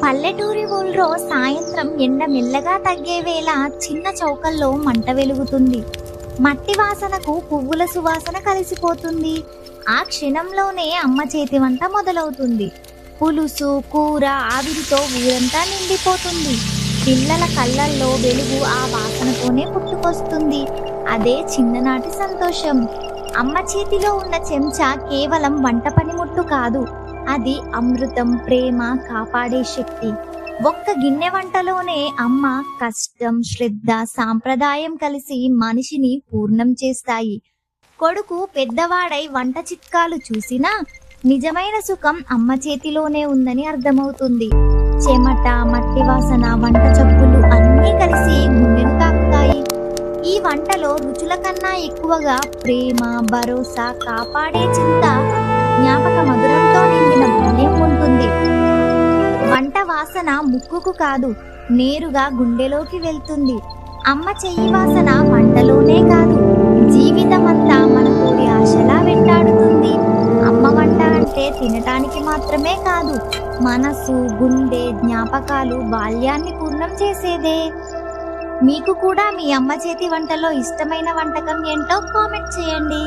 పల్లెటూరి ఊళ్ళో సాయంత్రం ఎండ మెల్లగా తగ్గే వేళ చిన్న చౌకల్లో మంట వెలుగుతుంది. మట్టి వాసనకు పువ్వుల సువాసన కలిసిపోతుంది. ఆ క్షణంలోనే అమ్మ చేతి వంట మొదలవుతుంది. పులుసు, కూర ఆవిరితో ఊరంతా నిండిపోతుంది. పిల్లల కళ్ళల్లో వెలుగు ఆ వాసనతోనే పుట్టుకొస్తుంది. అదే చిన్ననాటి సంతోషం. అమ్మ చేతిలో ఉన్న చెంచా కేవలం వంట పనిముట్టు కాదు, అది అమృతం, ప్రేమ, కాపాడే శక్తి. ఒక్క గిన్నె వంటలోనే అమ్మ కష్టం, శ్రద్ధ, సాంప్రదాయం కలిసి మనిషిని పూర్ణం చేస్తాయి. కొడుకు పెద్దవాడై వంట చిట్కాలు చూసినా నిజమైన సుఖం అమ్మ చేతిలోనే ఉందని అర్థమవుతుంది. చెమట, మట్టి వాసన, వంట చప్పులు అన్నీ కలిసి గుండెను తాకుతాయి. ఈ వంటలో రుచుల కన్నా ఎక్కువగా ప్రేమ, భరోసా, కాపాడే చింత, జ్ఞాపక మధురంతో నిండిన బాల్యం ఉంటుంది. వంట వాసన ముక్కుకు కాదు, నేరుగా గుండెలోకి వెళ్తుంది. అమ్మ చెయ్యి వాసన వంటలోనే కాదు, జీవితమంతా మన కోరి ఆశలా వెంటాడుతుంది. అమ్మ వంట అంటే తినటానికి మాత్రమే కాదు, మనసు, గుండె, జ్ఞాపకాలు, బాల్యాన్ని పూర్ణం చేసేదే. మీకు కూడా మీ అమ్మ చేతి వంటలో ఇష్టమైన వంటకం ఏంటో కామెంట్ చేయండి.